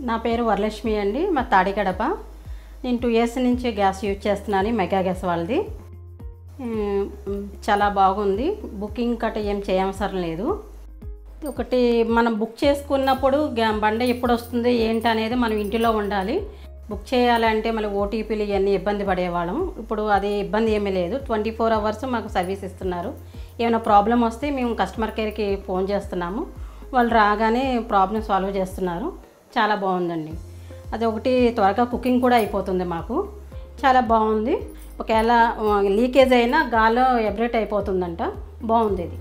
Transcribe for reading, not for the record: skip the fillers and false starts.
నా పేరు వరలక్ష్మి అండి. మా తాడికడప. నేను 2 ఇయర్స్ నుంచి గ్యాస్ యూజ్ చేస్తున్నాను, మెగా గ్యాస్ వాళ్ళది. చాలా బాగుంది. బుకింగ్ కట్ట ఏం చేయవసరం లేదు. ఒకటి మనం బుక్ చేసుకున్నప్పుడు బండ ఎప్పుడు వస్తుంది ఏంటి అనేది మనం ఇంటిలో ఉండాలి. బుక్ చేయాలంటే మళ్ళీ ఓటీపీలు ఇవన్నీ ఇబ్బంది పడేవాళ్ళం. ఇప్పుడు అది ఇబ్బంది ఏమీ లేదు. 24 అవర్స్ మాకు సర్వీస్ ఇస్తున్నారు. ఏమైనా ప్రాబ్లం వస్తే మేము కస్టమర్ కేర్కి ఫోన్ చేస్తున్నాము, వాళ్ళు రాగానే ప్రాబ్లం సాల్వ్ చేస్తున్నారు. చాలా బాగుందండి. అది ఒకటి త్వరగా కుకింగ్ కూడా అయిపోతుంది మాకు. చాలా బాగుంది. ఒకవేళ లీకేజ్ అయినా గాల్లో ఎబ్రేట్ అయిపోతుందంట. బాగుంది ఇది.